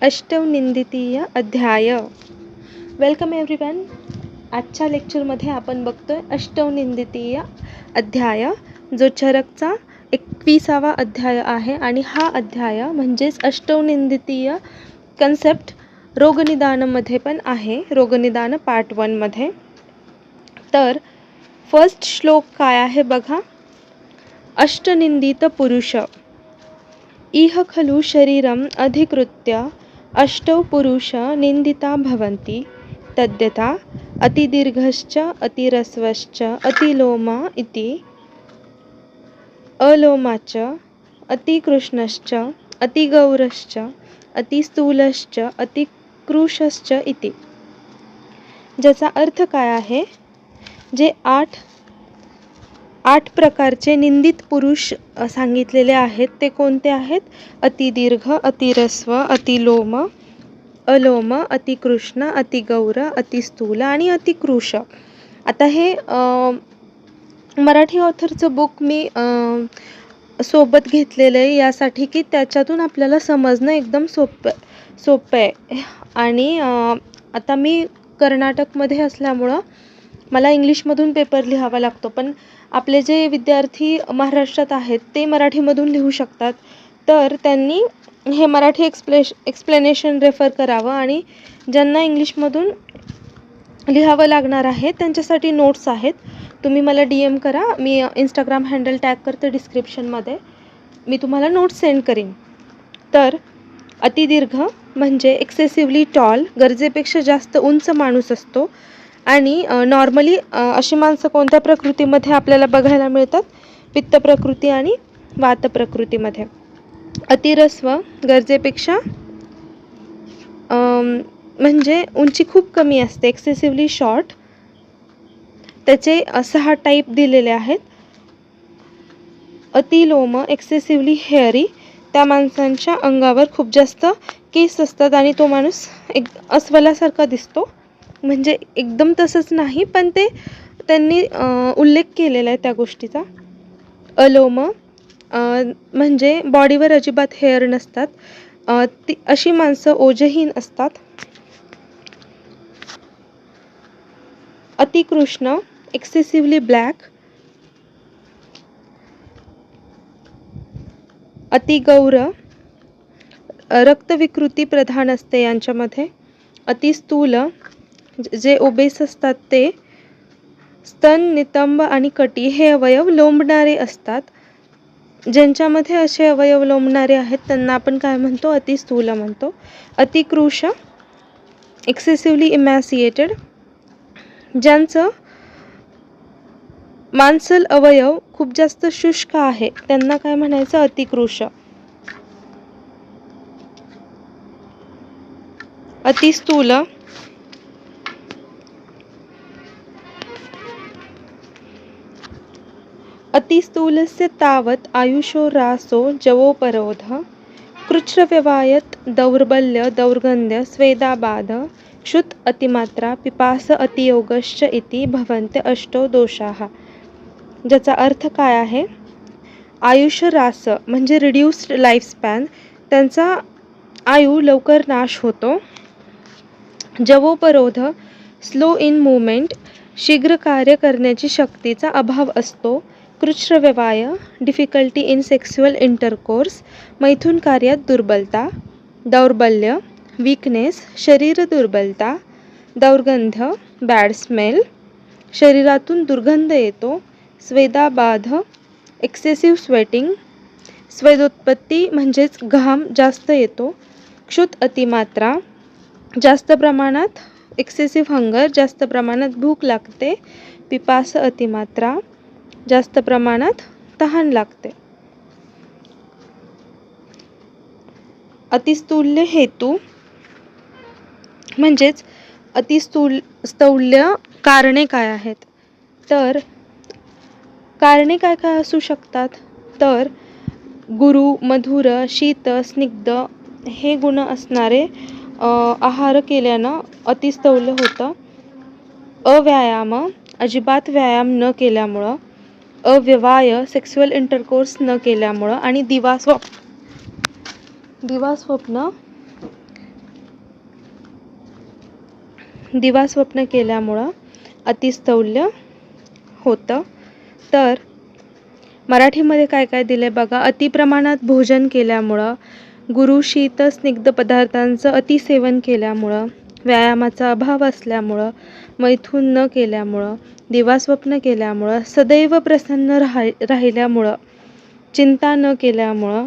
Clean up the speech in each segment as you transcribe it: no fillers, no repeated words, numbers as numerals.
अष्टवनिंदितीय अध्याय. Welcome everyone. आजच्या लेक्चरमध्ये आपण बघतोय अष्टवनिंदितीय अध्याय, जो चरकचा 21वा अध्याय आहे. आणि हा अध्याय म्हणजेच अष्टवनिंदितीय कन्सेप्ट रोगनिदानमध्ये पण आहे, रोगनिदान पार्ट 1 मध्ये. तर फर्स्ट श्लोक काय आहे बघा. अष्टनिंदित पुरुष इह खलु शरीरम अधिकृत्य अष्टौ पुरुष निंदिता भवन्ति तद्यथा अतिदीर्घश्च अतिरस्वश्च अतिलोमा इति अलोमाच अतिकृष्णश्च अतिगौरश्च अतिस्थूलश्च अतिकृशश्च इति. ज्याचा अर्थ काय आहे, जे आठ प्रकारचे निंदित पुरुष सांगितलेले आहेत ते कोणते आहेत. अतिदीर्घ, अतिरस्व, अतिलोम, अलोम, अतिकृष्ण, अतिगौर, अतिस्थूल आणि अतिकृश. आता हे मराठी ऑथरचं बुक मी सोबत घेतलेलं आहे यासाठी की त्याच्यातून आपल्याला समजणं एकदम सोपं आहे. आणि आता मी कर्नाटकमध्ये असल्यामुळं मला इंग्लिशमधून पेपर लिहावा लागतो, पण आपले जे विद्यार्थी महाराष्ट्रात आहेत ते मराठीमधून लिहू शकतात. तर त्यांनी हे मराठी एक्सप्लेनेशन रेफर करावं. आणि ज्यांना इंग्लिशमधून लिहावं लागणार आहे त्यांच्यासाठी नोट्स आहेत. तुम्ही मला DM करा, मी इंस्टाग्राम हँडल टॅग करते डिस्क्रिप्शनमध्ये, मी तुम्हाला नोट्स सेंड करीन. तर अतिदीर्घ म्हणजे एक्सेसिव्हली टॉल, गरजेपेक्षा जास्त उंच माणूस असतो. आणि नॉर्मली अशी माणसं कोणत्या प्रकृतीमध्ये आपल्याला बघायला मिळतात, पित्त प्रकृती आणि वात प्रकृतीमध्ये. अतिरस्व गरजेपेक्षा म्हणजे उंची खूप कमी असते, एक्सेसिव्हली शॉर्ट. त्याचे 6 टाईप दिलेले आहेत. अतिलोम एक्सेसिव्हली हेअरी, त्या माणसांच्या अंगावर खूप जास्त केस असतात आणि तो माणूस एक अस्वलासारखा दिसतो. म्हणजे एकदम तसंच नाही, पण ते त्यांनी उल्लेख केलेला आहे त्या गोष्टीचा. अलोम म्हणजे बॉडीवर अजिबात हेअर नसतात, ती अशी माणसं ओजहीन असतात. अतिकृष्ण एक्सेसिव्हली ब्लॅक. अतिगौर रक्तविकृती प्रधान असते यांच्यामध्ये. अतिस्थूल जे ओबेस असतात ते. स्तन, नितंब आणि कटी हे अवयव लोंबणारे असतात. ज्यांच्यामध्ये असे अवयव लोंबणारे आहेत त्यांना आपण काय म्हणतो, अतिस्थूल म्हणतो. अतिकृश एक्सेसिव्हली इमॅसिएटेड, ज्यांचं मांसल अवयव खूप जास्त शुष्क आहे त्यांना काय म्हणायचं, अतिकृश. अतिस्थूल अतिस्थूलस्य तावत् आयुषो रासो जवोपरोधः कृच्छ्रव्यवायत दौर्बल्य दौर्गंध्य स्वेदाबाध क्षुत अतिमात्रा पिपास अतियोगश्च इति भवन्ते अष्टो दोषाः. ज्याचा अर्थ काय आहे, आयुष्य रास म्हणजे रिड्यूस्ड लाईफस्पॅन, त्यांचा आयु लवकर नाश होतो. जवोपरोध स्लो इन मूवमेंट, शीघ्र कार्य करण्याची शक्तीचा अभाव असतो. कृच्छ्रव्यवाय डिफिकल्टी इन सेक्स्युअल इंटरकोर्स, मैथुन कार्यात दुर्बलता. दौर्बल्य वीकनेस, शरीर दुर्बलता. दौर्गंध्य बॅड स्मेल, शरीरातून दुर्गंध येतो. स्वेदाबाध एक्सेसिव्ह स्वेटिंग, स्वेदोत्पत्ती म्हणजेच घाम जास्त येतो. क्षुत अतिमात्रा जास्त प्रमाणात, एक्सेसिव्ह हंगर जास्त प्रमाणात भूक लागते. पिपास अतिमात्रा जास्त प्रमाणात तहान लागते. अतिस्थूल्य हेतू म्हणजेच स्थौल्य कारणे काय आहेत. तर कारणे काय काय असू शकतात, तर गुरु, मधुर, शीत, स्निग्ध हे गुण असणारे आहार केल्यानं अतिस्थौल्य होतं. अव्यायाम अजिबात व्यायाम न केल्यामुळं. अव्यवाय सेक्स्युअल इंटरकोर्स न केल्यामुळं. आणि दिवास्वप्न दिवा स्वप्न केल्यामुळं अतिस्थौल्य होतं. तर मराठीमध्ये काय काय दिले बघा. अतिप्रमाणात भोजन केल्यामुळं, गुरु शीत स्निग्ध पदार्थांचं अतिसेवन केल्यामुळं, व्यायामाचा अभाव असल्यामुळं, मैथून न केल्यामुळं, दिवास्वप्न केल्यामुळं, सदैव प्रसन्न राहिल्यामुळं, चिंता न केल्यामुळं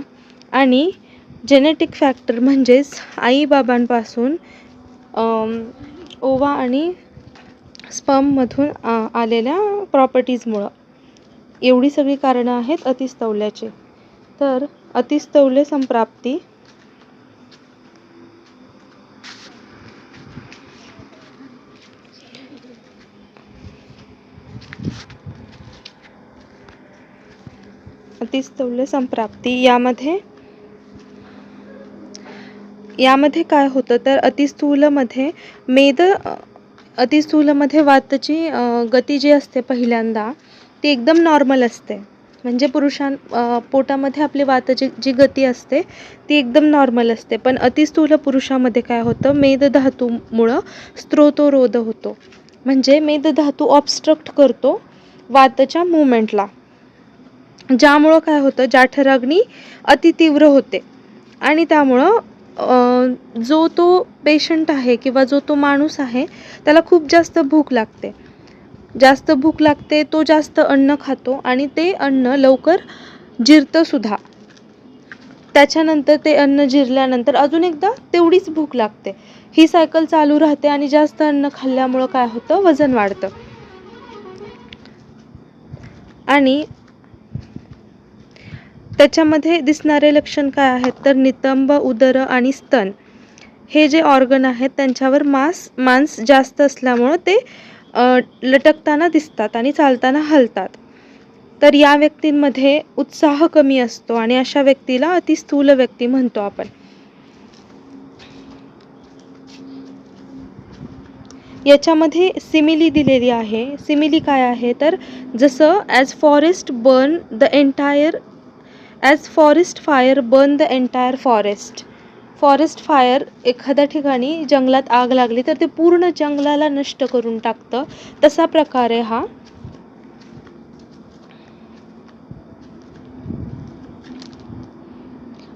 आणि जेनेटिक फॅक्टर म्हणजेच आईबाबांपासून ओवा आणि स्पर्ममधून आलेल्या प्रॉपर्टीजमुळं, एवढी सगळी कारणं आहेत अतिस्थौल्याची. तर अतिस्थौल्य संप्राप्ती यामध्ये काय होतं तर अतिस्थूलमध्ये वातची गती जी असते पहिल्यांदा ती एकदम नॉर्मल असते. म्हणजे पोटामध्ये आपली वातची जी गती असते ती एकदम नॉर्मल असते. पण अतिस्थूल पुरुषामध्ये काय होतं, मेदधातूमुळं स्त्रोतोरोध होतो. म्हणजे मेदधातू ऑब्स्ट्रक्ट करतो वातच्या मूवमेंटला, ज्यामुळं काय होतं, जाठराग्नी अतितीव्र होते आणि त्यामुळं जो तो पेशंट आहे किंवा जो तो माणूस आहे त्याला खूप जास्त भूक लागते. तो जास्त अन्न खातो आणि ते अन्न लवकर जिरतं सुद्धा. त्याच्यानंतर ते अन्न जिरल्यानंतर अजून एकदा तेवढीच भूक लागते. ही सायकल चालू राहते आणि जास्त अन्न खाल्ल्यामुळं काय होतं, वजन वाढतं. आणि त्याच्यामध्ये दिसणारे लक्षण काय आहेत तर नितंब, उदर आणि स्तन हे जे ऑर्गन आहेत त्यांच्यावर मांस जास्त असल्यामुळं ते लटकताना दिसतात आणि चालताना हलतात. तर या व्यक्तींमध्ये उत्साह कमी असतो आणि अशा व्यक्तीला अतिस्थूल व्यक्ती म्हणतो आपण. याच्यामध्ये सिमिली दिलेली आहे. सिमिली काय आहे तर जसं as forest fire burn the entire forest. Forest fire, एखाद्या ठिकाणी जंगलात आग लागली तर ते पूर्ण जंगलाला नष्ट करून टाकतं. तसा प्रकारे हा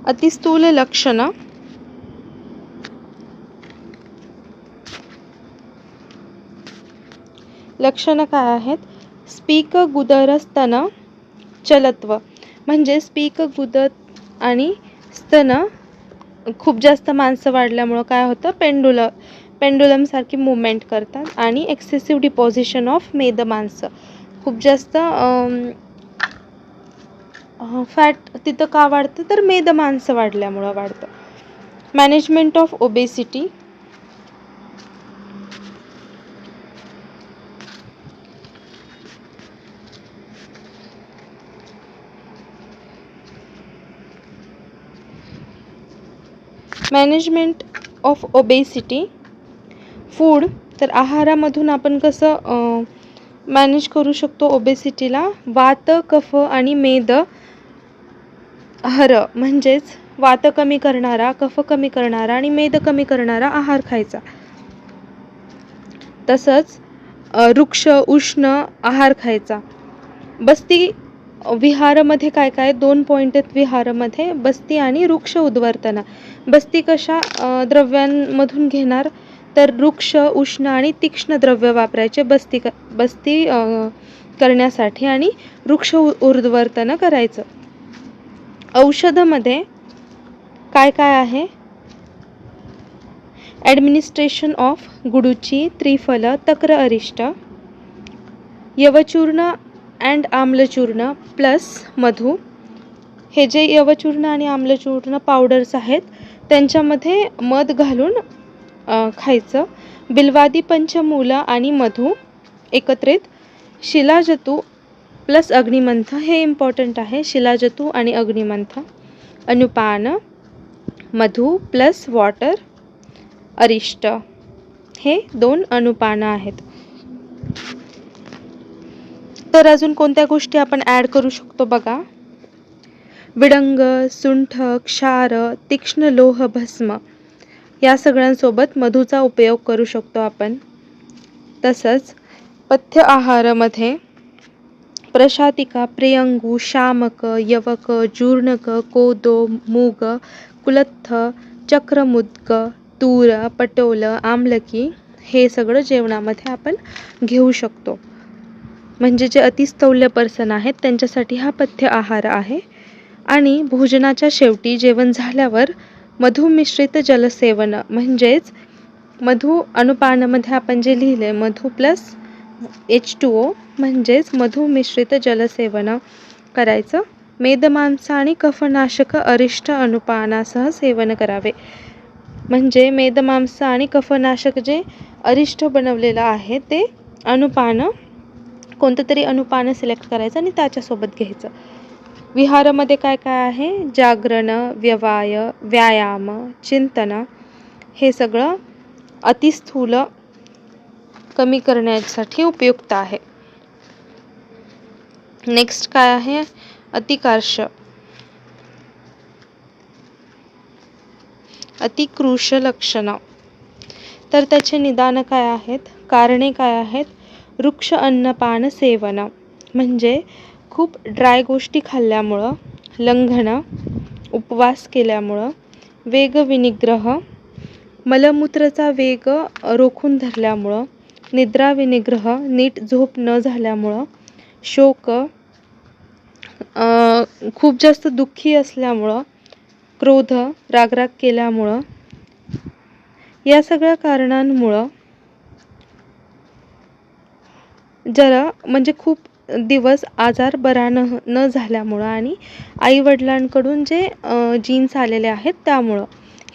अतिस्थूल लक्षणं. लक्षणं काय आहेत, स्पीक गुदर स्तन चलत्व. म्हणजे स्पीक गुदत आणि स्तन खूप जास्त मांस वाढल्यामुळं काय होतं, पेंडुलम सारखी मूवमेंट करतात आणि एक्सेसिव्ह डिपॉझिशन ऑफ मेद मांस. खूप जास्त फॅट तिथं का वाढतं तर मेद मांस वाढल्यामुळं वाढतं. Management of obesity. Management of obesity food. तर आहारामधून आपण कसं मॅनेज करू शकतो ओबेसिटीला. वात, कफ आणि मेद हर म्हणजेच वात कमी करणारा, कफ कमी करणारा आणि मेद कमी करणारा आहार खायचा. तसंच वृक्ष उष्ण आहार खायचा. बस्ती विहारमध्ये काय काय 2 पॉईंट आहेत विहारमध्ये, बस्ती आणि वृक्ष उद्वर्तना. बस्ती कशा द्रव्यांमधून घेणार तर वृक्ष, उष्ण आणि तीक्ष्ण द्रव्य वापरायचे बस्ती करण्यासाठी आणि वृक्ष उद्वर्तन करायचं. औषधामध्ये काय काय आहे, ॲडमिनिस्ट्रेशन ऑफ गुडुची, त्रिफल, तक्र अरिष्ट, यवचूर्ण अँड आम्लचूर्ण प्लस मधू. हे जे यवचूर्ण आणि आम्लचूर्ण पावडर्स आहेत त्यांच्यामध्ये मध घालून खायचं. बिल्वादी, पंचमूल आणि मधू एकत्रित. शिलाजतू प्लस अग्निमंथ, हे इम्पॉर्टंट आहे. शिलाजतू आणि अग्निमंथ. अनुपान, मधू प्लस वॉटर, अरिष्ट. हे 2 अनुपानं आहेत. तर अजून कोणत्या गोष्टी आपण ॲड करू शकतो बघा. विडंग, सुंठ, क्षार, तीक्ष्ण लोह भस्म या सगळ्यांसोबत मधूचा उपयोग करू शकतो आपण. तसंच पथ्य आहारामध्ये प्रशातिका, प्रियंगू, शामक, यवक, जूर्णक, कोदो, मूग, कुलत्थ, चक्रमुद्ग, तूर, पटोल, आमलकी हे सगळं जेवणामध्ये आपण घेऊ शकतो. म्हणजे जे अतिस्थौल्य पर्सन आहेत त्यांच्यासाठी हा पथ्य आहार आहे. आणि भोजनाच्या शेवटी जेवण झाल्यावर मधु मिश्रित जलसेवन, म्हणजेच मधु अणुपानामध्ये आपण जे लिहिले मधु प्लस H2O म्हणजेच मधु मिश्रित जलसेवन करायचं. मेदमांस आणि कफनाशक अरिष्ट अणुपानासह सेवन करावे. म्हणजे मेदमांस आणि कफनाशक जे अरिष्ट बनवलेलं आहे ते अणुपान, कोणतं तरी अणुपान सिलेक्ट करायचं आणि त्याच्यासोबत घ्यायचं. विहारामध्ये काय काय आहे? जागरण, व्यवाय, व्यायाम, चिंतन हे सगळं अतिस्थूल कमी करण्यासाठी उपयुक्त आहे. नेक्स्ट काय आहे? अतिकार्ष. अतिकृश लक्षण. तर त्याचे निदान काय आहेत? कारणे काय आहेत? वृक्ष अन्नपान सेवन, म्हणजे खूप ड्राय गोष्टी खाल्ल्यामुळं, लंघन, उपवास केल्यामुळं, वेग विनिग्रह, मलमूत्रचा वेग रोखून धरल्यामुळं, निद्रा विनिग्रह, नीट झोप न झाल्यामुळं, शोक, खूप जास्त दुःखी असल्यामुळं, क्रोध, रागराग केल्यामुळं, या सगळ्या कारणांमुळं जरा म्हणजे खूप दिवस आजार बरा न झाल्यामुळं आणि आईवडिलांकडून जे जीन्स आलेले आहेत त्यामुळं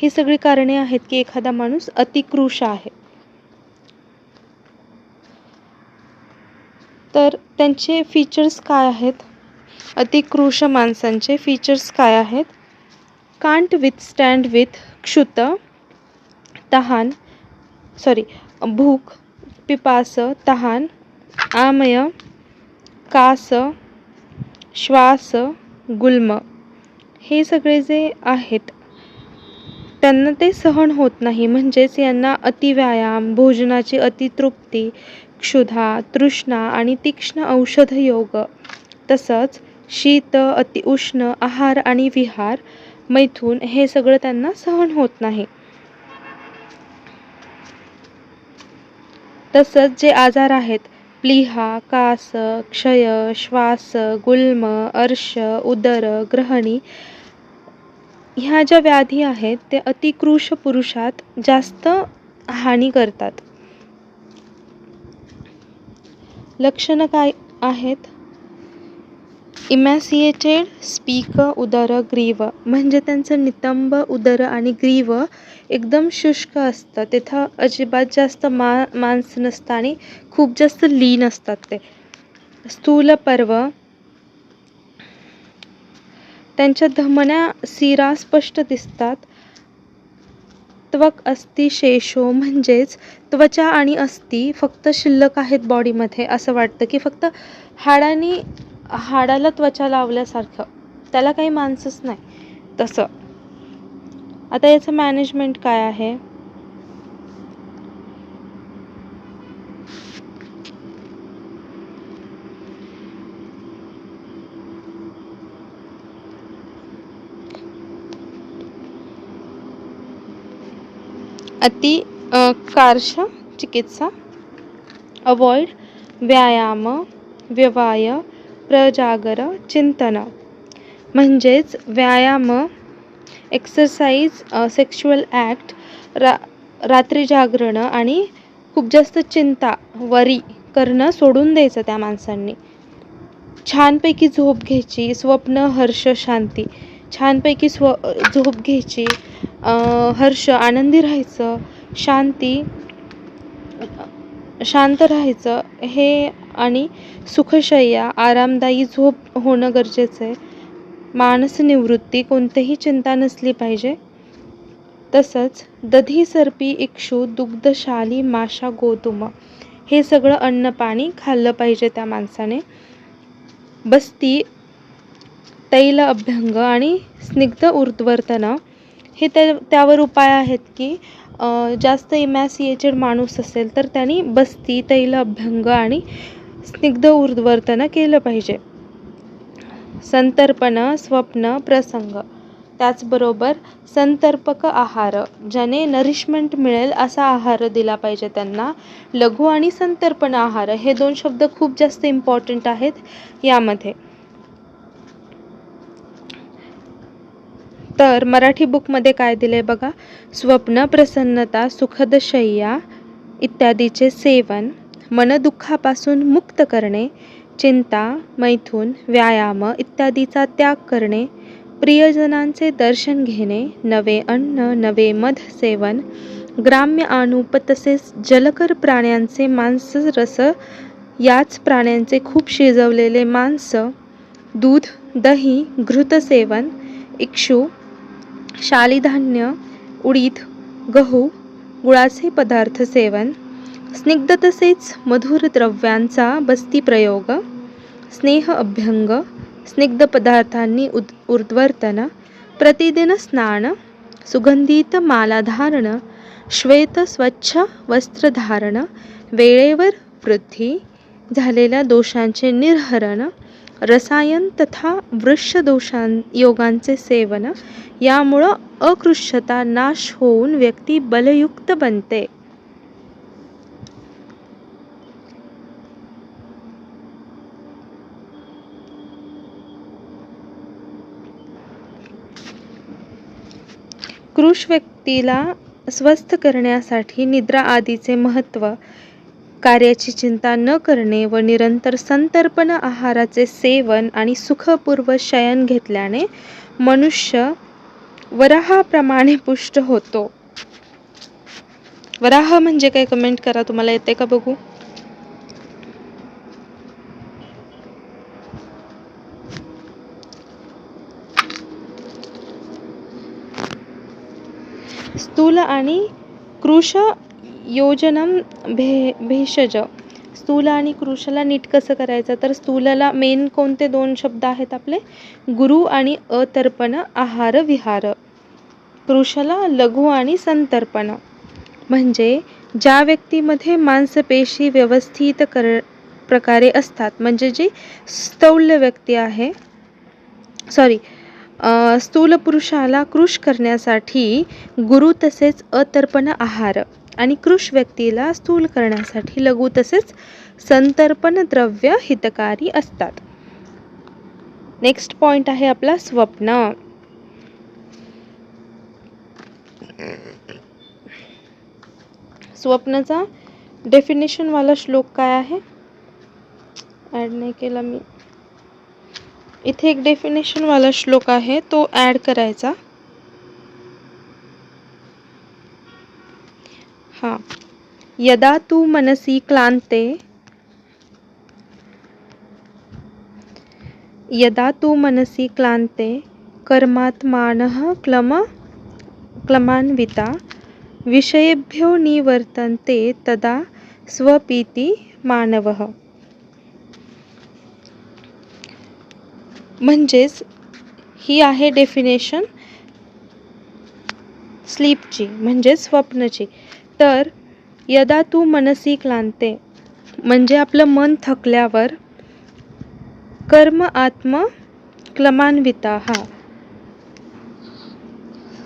ही सगळी कारणे आहेत की एखादा माणूस अतिकृश आहे. तर त्यांचे फीचर्स काय आहेत? अतिकृश माणसांचे फीचर्स काय आहेत? कांट विथस्टँड विथ क्षुत, भूक, पिपास, तहान, आमय, कास, श्वास, गुल्म हे सगळे जे आहेत त्यांना ते सहन होत नाही. म्हणजेच यांना अतिव्यायाम, भोजनाची अतितृप्ती, क्षुधा, तृष्णा आणि तीक्ष्ण औषधयोग, तसंच शीत, अतिउष्ण आहार आणि विहार, मैथून हे सगळं त्यांना सहन होत नाही. तसंच जे आजार आहेत प्लीहा, कास, क्षय, श्वास, गुल्म, अर्श, उदर, ग्रहणी ह्या ज्या व्याधी आहेत ते अतिकृश पुरुषात जास्त हानी करतात. लक्षणं काय आहेत? इमॅसिएटेड स्पीक, उदर, ग्रीव, म्हणजे त्यांचं नितंब उदर आणि ग्रीव एकदम शुष्क असतं. तिथं अजिबात जास्त मांस नसतं आणि खूप जास्त लीन असतात ते. स्थूल पर्व, त्यांच्या धमन्या सिरा स्पष्ट दिसतात. त्वक अस्ति शेषो, म्हणजेच त्वचा आणि अस्थी फक्त शिल्लक आहेत बॉडीमध्ये. असं वाटतं की फक्त हाडाला त्वचा लावल्यासारखं, त्याला काही मांसच नाही तसं. आता याचं मॅनेजमेंट काय आहे? कार्श चिकित्सा, अवॉइड, व्यायाम, व्यवाय, प्रजागर, चिंतन, म्हणजेच व्यायाम, एक्सरसाइज, सेक्शुअल ॲक्ट, रात्री जागरण आणि खूप जास्त चिंता, वरी करणं सोडून द्यायचं त्या माणसांनी. छानपैकी झोप घ्यायची, स्वप्न, हर्ष, शांती, छानपैकी झोप घ्यायची, हर्ष, आनंदी राहायचं, शांत राहायचं हे, आणि सुखशय्या, आरामदायी झोप होणं गरजेचं आहे. मानस निवृत्ती, कोणतीही चिंता नसली पाहिजे. तसंच दधी, सर्पी, इक्षू, दुग्धशाली, माशा, गोधूम हे सगळं अन्न पाणी खाल्लं पाहिजे त्या माणसाने. बस्ती, तैल अभ्यंग आणि स्निग्ध उर्ध्वर्तन, हे त्यावर उपाय आहेत की जास्त इमॅसिएटेड माणूस असेल तर त्यांनी बस्ती, तैल, अभ्यंग आणि स्निग्ध उर्ध्वर्तन केलं पाहिजे. संतर्पण, स्वप्न, प्रसंग. त्याचबरोबर संतर्पक आहार, ज्याने नरिशमेंट मिळेल असा आहार दिला पाहिजे त्यांना. लघु आणि संतर्पण आहार हे 2 शब्द खूप जास्त इम्पॉर्टंट आहेत यामध्ये. तर मराठी बुकमध्ये काय दिले बघा. स्वप्न, प्रसन्नता, सुखद शय्या इत्यादीचे सेवन, मनदुःखापासून मुक्त करणे, चिंता, मैथुन, व्यायाम इत्यादीचा त्याग करणे, प्रियजनांचे दर्शन घेणे, नवे अन्न, नवे मध सेवन, ग्राम्य अनुप तसेच जलकर प्राण्यांचे मांसरस, याच प्राण्यांचे खूप शिजवलेले मांस, दूध, दही, घृत सेवन, इक्षु, शालिधान्य, उडीद, गहू, गुळाचे पदार्थ सेवन, स्निग्ध तसेच मधुर द्रव्यांचा बस्ती प्रयोग, स्नेह अभ्यंग, स्निग्ध पदार्थांनी उर्ध्वर्तन, प्रतिदिन स्नान, सुगंधित मालाधारण, श्वेत स्वच्छ वस्त्रधारण, वेळेवर वृद्धी, झालेल्या दोषांचे निर्हरण, रसायन तथा वृक्ष योगांचे सेवन, यामुळं अकृष्यता नाश होऊन व्यक्ती बलयुक्त बनते. कृश व्यक्तीला स्वस्थ करण्यासाठी निद्रा आदीचे महत्त्व, कार्याची चिंता न करणे व निरंतर संतर्पण आहाराचे सेवन आणि सुखपूर्व शयन घेतल्याने मनुष्य वराहाप्रमाणे पुष्ट होतो. वराह म्हणजे काय, कमेंट करा, तुम्हाला येते का बघू. स्थूल आणि कृश योजनम भेषज. स्थूल आणि कृशला नीट कसं करायचं, तर स्थूलला मेन कोणते 2 शब्द आहेत आपले, गुरु आणि अतर्पण आहार विहार. कृशला लघु आणि संतर्पण. म्हणजे ज्या व्यक्तीमध्ये मांसपेशी व्यवस्थित प्रकारे असतात, म्हणजे जी स्थौल्य व्यक्ती आहे, स्थूल पुरुषाला कृश करण्यासाठी गुरु तसेच अतर्पण आहार आणि कृश व्यक्तीला स्थूल करण्यासाठी लघु तसेच संतर्पण द्रव्य हितकारी असतात. नेक्स्ट पॉइंट आहे आपला स्वप्न. स्वप्नाचा डेफिनेशन वाला श्लोक काय आहे, ॲड नाही केला मी. इथे एक डेफिनेशन वाला श्लोक आहे, तो ॲड करायचा. हां. यदा तू मनसी क्लांते, यदा तू मनसी क्लांते कर्मात्मानः क्लमान्विता विषयेभ्यो निवर्तन्ते तदा स्वपीति मानवः. म्हणजेच ही आहे डेफिनेशन स्लीपची, म्हणजे स्वप्नची. तर यदा तू मनसी क्लांते म्हणजे आपलं मन थकल्यावर, कर्म आत्म क्लमान्विता,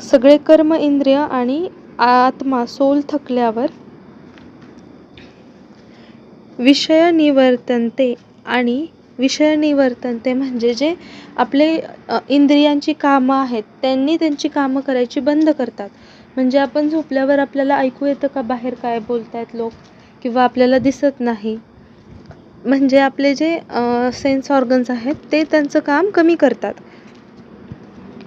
सगळे कर्म इंद्रिय आणि आत्मा सोल थकल्यावर, विषय निवर्तनते, आणि विषय निवर्तनते म्हणजे जे आपले इंद्रियांची कामं आहेत त्यांनी त्यांची कामं करायची बंद करतात. म्हणजे आपण झोपल्यावर आपल्याला ऐकू येतं का बाहेर काय बोलतायत लोक, किंवा आपल्याला दिसत नाही. म्हणजे आपले जे सेन्स ऑर्गन्स आहेत ते त्यांचं काम कमी करतात.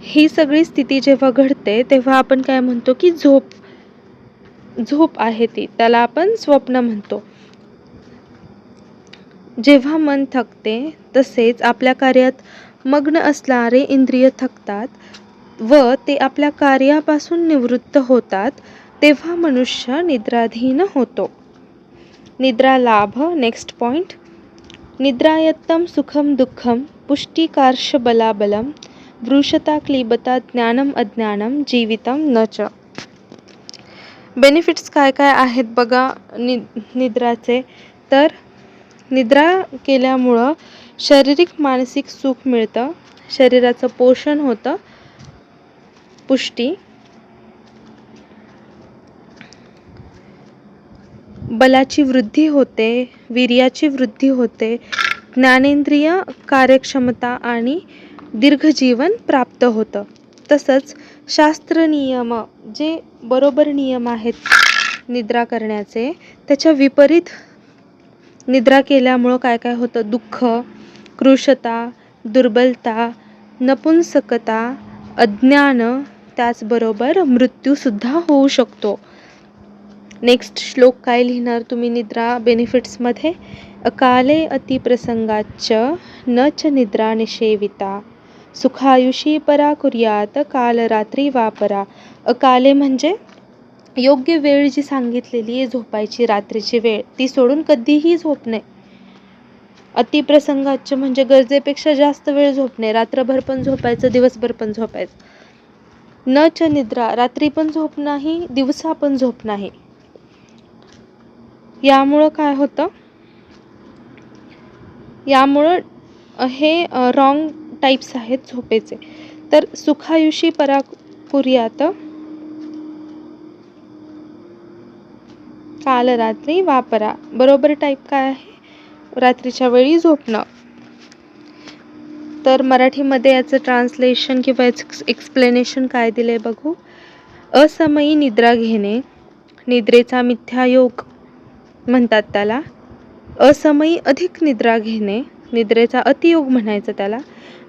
ही सगळी स्थिती जेव्हा घडते तेव्हा आपण काय म्हणतो की झोप आहे ती, त्याला आपण स्वप्न म्हणतो. जेव्हा मन थकते तसेच आपल्या कार्यात मग्न असणारे इंद्रिय थकतात व ते आपल्या कार्यापासून निवृत्त होतात, तेव्हा मनुष्य निद्राधीन होतो. निद्रा लाभ. Next point. निद्रायत्तं सुखम दुःखम पुष्टिकार्ष बलाबलम वृषता क्लीबता ज्ञानम अज्ञानम जीवितम न च. बेनिफिट्स काय काय आहेत बघा निद्राचे. तर निद्रा केल्यामुळं शारीरिक मानसिक सुख मिळतं, शरीराचं पोषण होतं, पुष्टी, बलाची वृद्धी होते, वीर्याची वृद्धी होते, ज्ञानेंद्रिय कार्यक्षमता आणि दीर्घजीवन प्राप्त होतं. तसंच शास्त्र नियम जे बरोबर नियम आहेत निद्रा करण्याचे, त्याच्या विपरीत निद्रा केल्यामुळं काय काय होतं? दुःख, कृशता, दुर्बलता, नपुंसकता, अज्ञान, त्याचबरोबर मृत्यूसुद्धा होऊ शकतो. नेक्स्ट श्लोक काय लिहिणार तुम्ही निद्रा बेनिफिट्समध्ये? अकाले अतिप्रसंगाच्च न च निद्रा निषेविता सुखायुषी परा कुर्यात कालरात्री वापरा. अकाले म्हणजे योग्य वेळ जी सांगितलेली आहे झोपायची, रात्रीची वेळ, ती सोडून कधीही झोपणे. अतिप्रसंगाच्च म्हणजे गरजेपेक्षा जास्त वेळ झोपणे, रात्रभर पण झोपायचं, दिवसभर पण झोपायचं. न च निद्रा, रात्री पण झोप नाही, दिवसा पण झोप नाही. यामुळं काय होतं? यामुळं हे रॉंग टाईप्स आहेत झोपेचे. तर सुखायुषी परा कुर्यात काल रात्री वापरा. बरोबर टाईप काय आहे? रात्रीच्या वेळी झोपणं. तर मराठीमध्ये याचं ट्रान्सलेशन किंवा याचं एक्सप्लेनेशन काय दिले बघू. असमयी निद्रा घेणे, निद्रेचा मिथ्यायोग म्हणतात त्याला. असमयी अधिक निद्रा घेणे, निद्रेचा अतियोग म्हणायचं त्याला.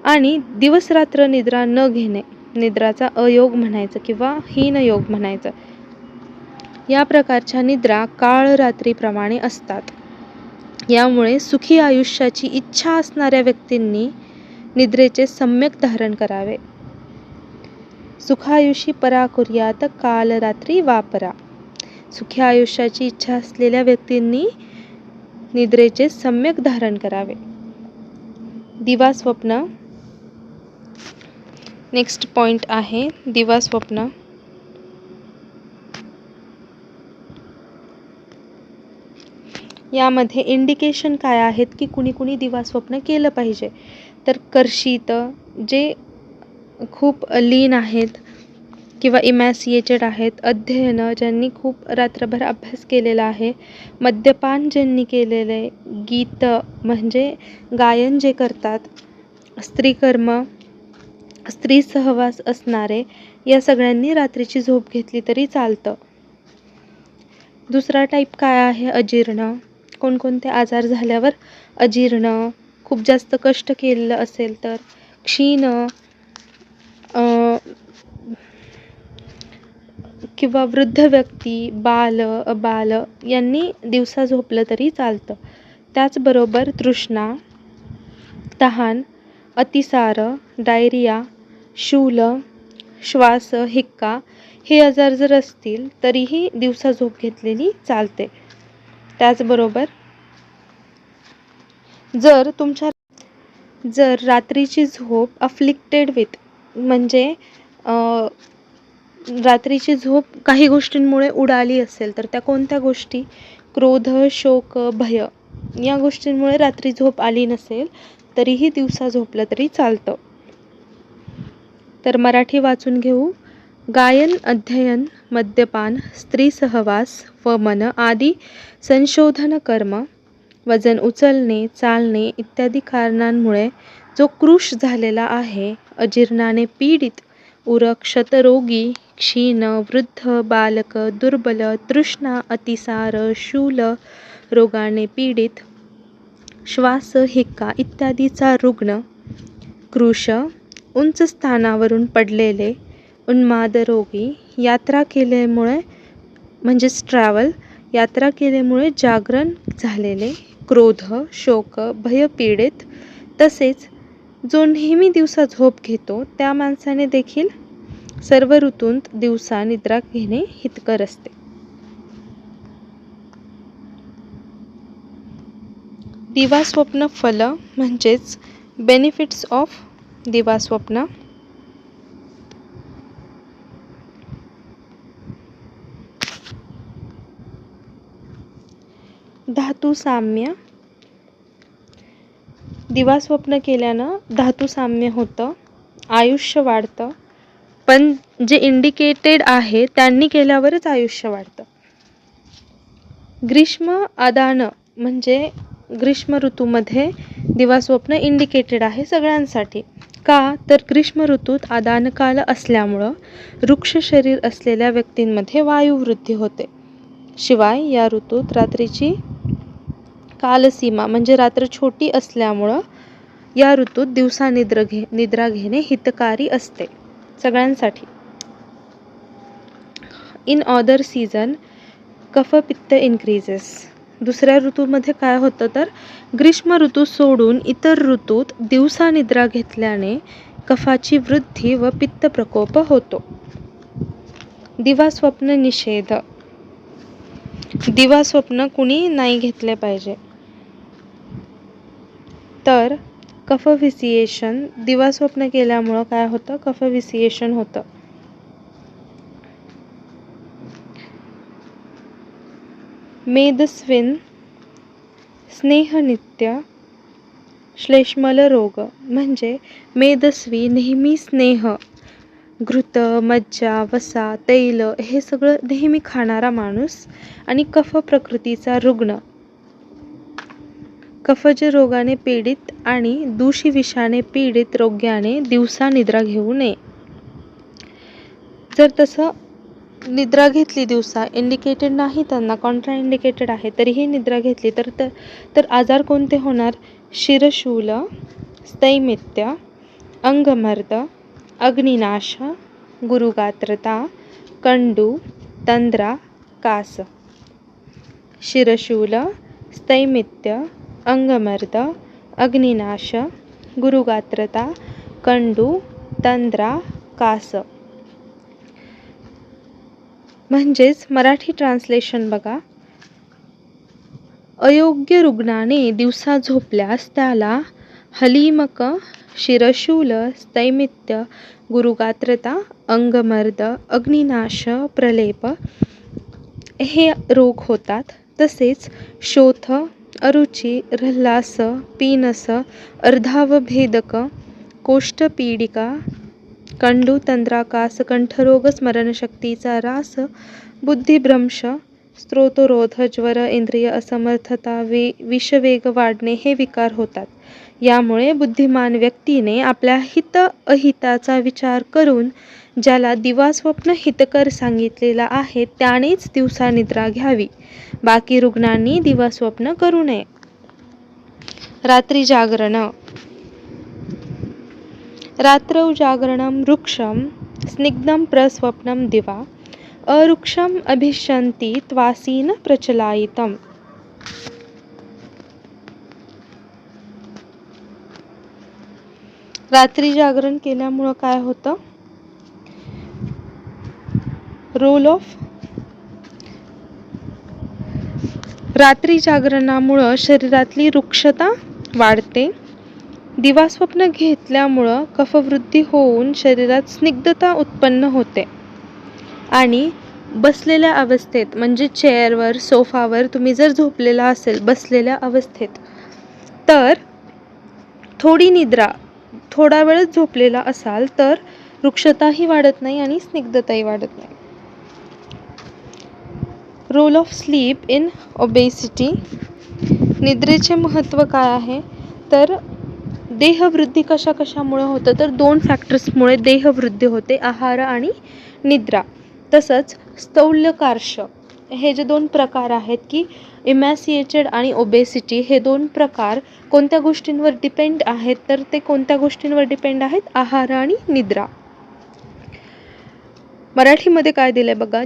आणि दिवसरात्र निद्रा न घेणे, निद्राचा अयोग म्हणायचं किंवा हीनयोग म्हणायचं. या प्रकारच्या निद्रा काळ रात्रीप्रमाणे असतात. यामुळे सुखी आयुष्याची इच्छा असणाऱ्या व्यक्तींनी निद्रेचे सम्यक धारण करावे. सुखायुषी परा कुर्यात काल रात्री वापरा. सुखी आयुष्याची इच्छा असलेल्या व्यक्तींनी निद्रेचे सम्यक धारण करावे. दिवा स्वप्न. नेक्स्ट पॉइंट आहे दिवा स्वप्न. यामध्ये इंडिकेशन काय आहेत की कुणी कुणी दिवा स्वप्न केलं पाहिजे. तर कर्षित, जे खूप लीन आहेत किंवा इमॅसिएटेड आहेत, अध्ययन, ज्यांनी खूप रात्रभर अभ्यास केलेला आहे, मद्यपान ज्यांनी केलेले, गीत म्हणजे गायन जे करतात, स्त्रीकर्म, स्त्री सहवास असणारे, या सगळ्यांनी रात्रीची झोप घेतली तरी चालतं. दुसरा टाईप काय आहे? अजीर्ण. कोणकोणते आजार झाल्यावर अजीर्ण, खूप जास्त कष्ट केलेलं असेल तर, क्षीण किंवा वृद्ध व्यक्ती, बाल, अबाल यांनी दिवसा झोपलं तरी चालतं. त्याचबरोबर तृष्णा, तहान, अतिसार, डायरिया, शूल, श्वास, हिक्का हे आजार जर असतील तरीही दिवसा झोप घेतलेली चालते. त्याचबरोबर जर रात्रीची झोप अफ्लिक्टेड विथ म्हणजे रात्रीची झोप काही गोष्टींमुळे उडाली असेल तर त्या कोणत्या गोष्टी? क्रोध, शोक, भय या गोष्टींमुळे रात्री झोप आली नसेल तरीही दिवसा झोपलं तरी चालतं. तर मराठी वाचून घेऊ. गायन, अध्ययन, मद्यपान, स्त्री सहवास, वमन आदी संशोधन कर्म, वजन उचलणे, चालणे इत्यादी कारणांमुळे जो कृश झालेला आहे, अजीर्णाने पीडित, उरक्षतरोगी, क्षीण, वृद्ध, बालक, दुर्बल, तृष्णा, अतिसार, शूल रोगाने पीडित, श्वास, हिक्का इत्यादीचा रुग्ण, कृश, उंच स्थानावरून पडलेले, उन्माद रोगी, यात्रा केल्यामुळे म्हणजेच ट्रॅव्हल, यात्रा केल्यामुळे जागरण झालेले, क्रोध, शोक, भयपीडित, तसेच जो नेहमी दिवसा झोप घेतो त्या माणसाने देखील सर्व ऋतूंत दिवसा निद्रा घेणे हितकर असते. दिवा स्वप्न फल म्हणजेच बेनिफिट्स ऑफ दिवा स्वप्न. धातू साम्य, दिवा स्वप्न केल्यानं धातू साम्य होतं, आयुष्य वाढतं, पण जे इंडिकेटेड आहे त्यांनी केल्यावरच आयुष्य वाढतं. ग्रीष्म आदान म्हणजे ग्रीष्म ऋतूमध्ये दिवा स्वप्न इंडिकेटेड आहे सगळ्यांसाठी. का तर ग्रीष्म ऋतूत आदानकाल असल्यामुळं वृक्ष शरीर असलेल्या व्यक्तींमध्ये वायुवृद्धी होते. शिवाय या ऋतूत रात्रीची कालसीमा म्हणजे रात्र छोटी असल्यामुळं या ऋतूत दिवसा निद्रा घेणे हितकारी असते सगळ्यांसाठी. इन ऑदर सीझन कफ पित्त इन्क्रीजेस. दुसऱ्या ऋतूमध्ये काय होतं तर ग्रीष्म ऋतू सोडून इतर ऋतूत दिवसा निद्रा घेतल्याने कफाची वृद्धी व पित्त प्रकोप होतो. दिवा स्वप्न निषेध. दिवा स्वप्न कुणी नाही घेतले पाहिजे. तर कफ विसिएशन, दिवा स्वप्न केल्यामुळं काय होतं, कफ विसिएशन होतं. मेदस्विन, स्नेहनित्य, श्लेष्मल रोग म्हणजे मेदस्वी नेहमी स्नेह, घृत, मज्जा, वसा, तैल हे सगळं नेहमी खाणारा माणूस आणि कफ प्रकृतीचा रुग्ण, कफज रोगाने पीडित आणि दूषी विषाने पीडित रोग्याने दिवसा निद्रा घेऊ नये. जर तसं निद्रा घेतली दिवसा, इंडिकेटेड नाही त्यांना, कॉन्ट्रा इंडिकेटेड आहे, तरीही निद्रा घेतली तर आजार कोणते होणार? शिरशूल, स्थैमित्य, अंगमर्द, अग्निनाश, गुरुगात्रता, कंडू, तंद्रा, कास. शिरशूल, स्थैमित्य, अंगमर्द, अग्निनाश, गुरुगात्रता, कंडू, तंद्रा, कास. म्हणजेच मराठी ट्रान्सलेशन बघा. अयोग्य रुग्णाने दिवसा झोपल्यास त्याला हलीमक, शिरशूल, स्थैमित्य, गुरुगात्रता, अंगमर्द, अग्निनाश, प्रलेप हे रोग होतात. तसेच शोथ, अरुची, ऱ्हल्लास, पीनस, अर्धावभेदक, कोष्ठपीडिका, कंडू, तंद्रा, कास, कंठरोग, स्मरणशक्तीचा ऱ्हास, बुद्धिभ्रंश, स्त्रोतरोध, ज्वर, इंद्रिय असमर्थता, विषवेग वाढणे हे विकार होतात. यामुळे बुद्धिमान व्यक्तीने आपल्या हित अहिताचा विचार करून ज्याला दिवास्वप्न हितकर सांगितलेला आहे त्यानेच दिवसा निद्रा घ्यावी. बाकी रुग्णांनी दिवास्वप्न करू नये. रात्री जागरण. रात्रौ जागरणं वृक्षं स्निग्धं प्रस्वप्नं दिवा अरुक्षम अभिषन्ति त्वासीन प्रचलायितम्. रात्री जागरण केल्यामुळं काय होतं? रोल ऑफ रात्री जागरणामुळं शरीरातली रुक्षता वाढते. दिवास्वप्न घेतल्यामुळं कफवृद्धी होऊन शरीरात स्निग्धता उत्पन्न होते आणि बसलेल्या अवस्थेत म्हणजे चेअरवर, सोफावर तुम्ही जर झोपलेला असेल बसलेल्या अवस्थेत तर थोडी निद्रा, थोडा वेळच झोपलेला असाल तर रुक्षताही वाढत नाही आणि स्निग्धताही वाढत नाही. Role of sleep in obesity. निद्रेचे महत्त्व काय आहे तर देहवृद्धी कशामुळे होतं तर 2 फॅक्टर्समुळे देहवृद्धी होते, आहार आणि निद्रा. तसंच स्थौल्यकार्श हे जे 2 प्रकार आहेत की इमॅसिएटेड आणि ओबेसिटी हे 2 प्रकार कोणत्या गोष्टींवर डिपेंड आहेत तर ते कोणत्या गोष्टींवर डिपेंड आहेत? आहार आणि निद्रा. मराठीमध्ये काय दिलंय बघा.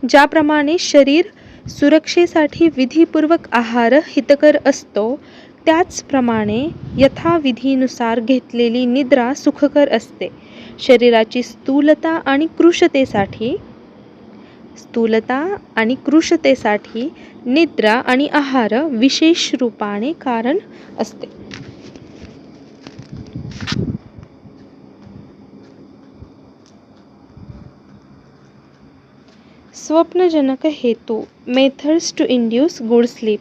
ज्याप्रमाणे शरीर सुरक्षेसाठी विधीपूर्वक आहार हितकर असतो त्याचप्रमाणे यथाविधीनुसार घेतलेली निद्रा सुखकर असते. शरीराची स्थूलता आणि कृशतेसाठी निद्रा आणि आहार विशेष रूपाने कारण असते. स्वप्नजनक हेतू, methods to induce good sleep.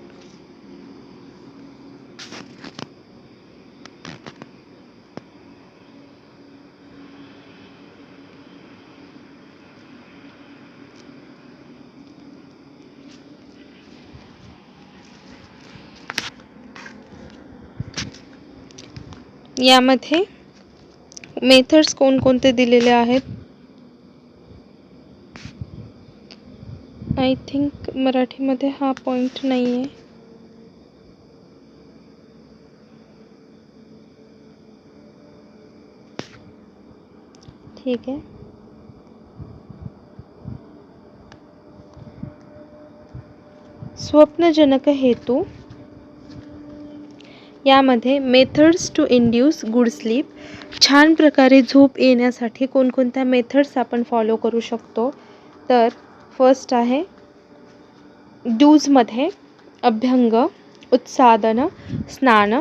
यामध्ये मेथड्स कोणकोणते दिलेले आहेत? आय थिंक मराठीमध्ये हा पॉइंट नाही आहे. ठीक आहे. स्वप्नजनक हेतू यामध्ये methods to induce good sleep, छान प्रकारे झोप येण्यासाठी कोणकोणत्या मेथड्स आपण फॉलो करू शकतो. तर फर्स्ट आहे डूजमध्ये अभ्यंग, उत्सादन, स्नान.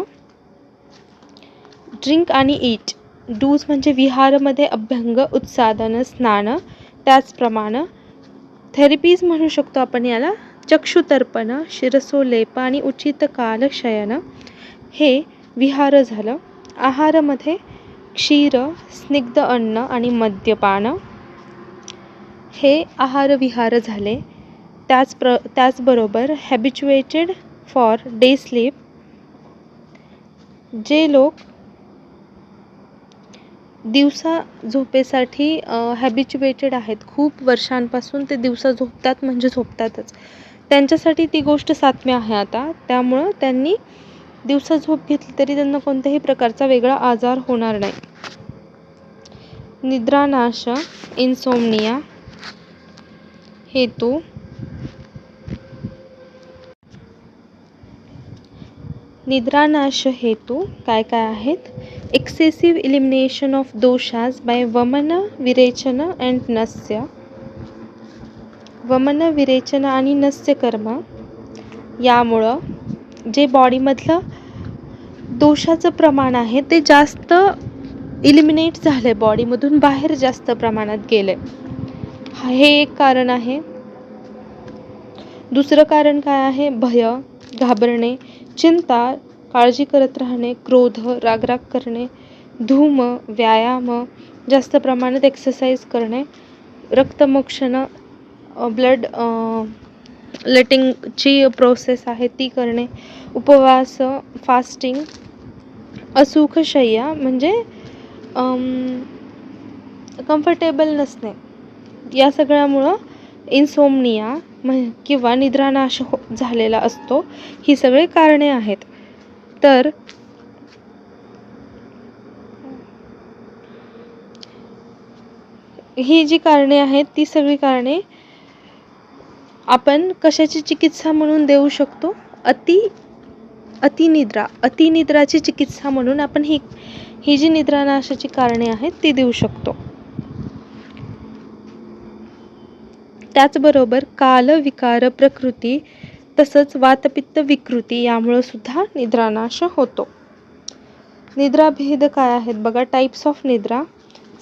ड्रिंक आणि ईट. डूज म्हणजे विहारमध्ये अभ्यंग, उत्सादन, स्नान. त्याचप्रमाणे थेरपीज म्हणू शकतो आपण याला. चक्षुतर्पण, शिरसोलेप आणि उचित काल शयन हे विहार झालं. आहारामध्ये क्षीर, स्निग्ध अन्न आणि मद्यपान हे आहार विहार झाले. त्याचबरोबर हॅबिच्युएटेड फॉर डे स्लीप, जे लोक दिवसा झोपेसाठी हॅबिच्युएटेड आहेत, खूप वर्षांपासून ते दिवसा झोपतात म्हणजे झोपतातच, त्यांच्यासाठी ती गोष्ट साम्य आहे आता. त्यामुळं त्यांनी दिवसा झोप घेतली तरी त्यांना कोणत्याही प्रकारचा वेगळा आजार होणार नाही. निद्रानाश, इन्सोमनिया हेतू निद्रानाश हेतू काय काय आहेत? एक्सेसिव्ह इलिमिनेशन ऑफ दोषास बाय वमन, विरेचन अँड नस्य. वमन, विरेचन आणि नस्य कर्म यामुळं जे बॉडीमधलं दोषाचं प्रमाण आहे ते जास्त इलिमिनेट झाले, बॉडीमधून बाहेर जास्त प्रमाणात गेले, हे एक कारण आहे. दुसरं कारण काय आहे? भय, घाबरणे, चिंता, काळजी करत राहणे, क्रोध, रागराग करणे, धूम, व्यायाम, जास्त प्रमाणात एक्सरसाइज करणे, रक्तमोक्षण, ब्लड लेटिंगची प्रोसेस आहे ती करणे, उपवास, फास्टिंग, असुखशय्या म्हणजे कम्फर्टेबल नसणे, या सगळ्यामुळं इन्सोमनिया किंवा निद्रानाश झालेला असतो. ही सगळी कारणे आहेत. तर ही जी कारणे आहेत ती सगळी कारणे आपण कशाची चिकित्सा म्हणून देऊ शकतो? अतिनिद्राची चिकित्सा म्हणून आपण ही जी निद्रानाशाची कारणे आहेत ती देऊ शकतो. त्याचबरोबर काल, विकार, प्रकृती तसंच वातपित्त विकृती यामुळे सुद्धा निद्रानाश होतो. निद्राभेद काय आहेत बघा? टाइप्स ऑफ निद्रा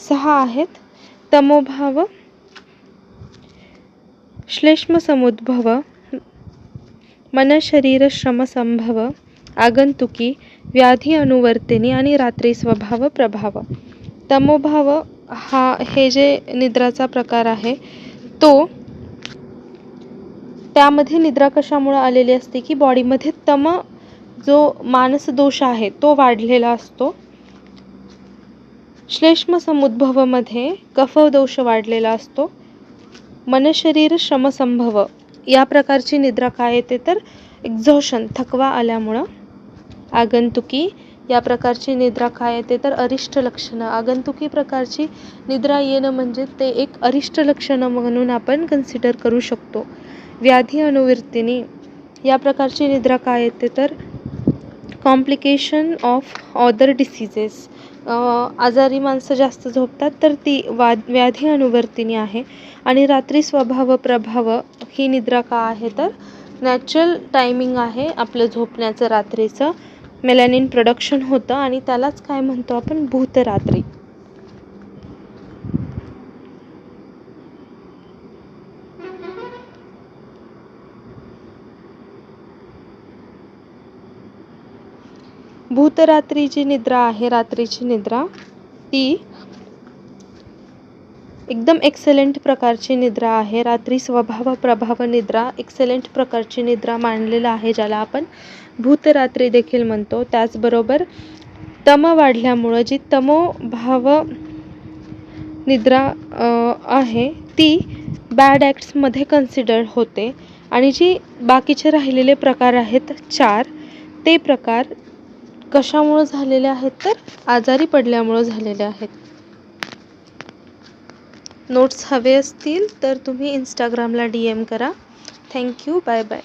6 आहेत. तमोभाव, श्लेष्म समुद्भव, मन शरीर श्रम संभव, आगंतुकी, व्याधी अनुवर्तिनी आणि रात्री स्वभाव प्रभाव. तमोभाव हे जे निद्राचा प्रकार आहे तो त्यामध्ये निद्रा कशामुळे आलेली असते की बॉडीमध्ये तम जो मानस दोष आहे तो वाढलेला असतो. श्लेष्म समुद्भवमध्ये कफ दोष वाढलेला असतो. मनशरीर श्रमसंभव या प्रकारची निद्रा काय येते तर एक्झॉशन, थकवा आल्यामुळं. आगंतुकी या प्रकारची निद्रा काय येते तर अरिष्ट लक्षणं. आगंतुकी प्रकारची निद्रा येणं म्हणजे ते एक अरिष्ट लक्षणं म्हणून आपण कन्सिडर करू शकतो. व्याधी अनुवर्तिनी या प्रकारची निद्रा काय येते तर कॉम्प्लिकेशन ऑफ अदर डिसीजेस. आजारी माणसं जास्त झोपतात तर ती व्याधी अनुवर्तिनी आहे. आणि रात्री स्वभाव प्रभाव ही निद्रा का आहे तर नॅचरल टायमिंग आहे आपलं झोपण्याचं रात्रीचं. मेलॅनिन प्रोडक्शन होतं आणि त्यालाच काय म्हणतो आपण? भूतरात्री. भूतरात्री जी निद्रा आहे, रात्रीची निद्रा, ती एकदम एक्सलेंट प्रकारची निद्रा आहे. रात्री स्वभाव प्रभाव निद्रा एक्सलेंट प्रकारची निद्रा मानलेला आहे, ज्याला आपण भूतरात्री देखील म्हणतो. त्याचबरोबर तम वाढल्यामुळं जी तमोभाव निद्रा आहे ती बॅड ॲक्ट्समध्ये कन्सिडर होते. आणि जी बाकीचे राहिलेले प्रकार आहेत 4, ते प्रकार कशामुळं झालेले आहेत, तर आजारी पडल्यामुळं झालेले आहेत. नोट्स हवे असतील तर तुम्ही इंस्टाग्रामला DM करा. थँक्यू. Bye bye.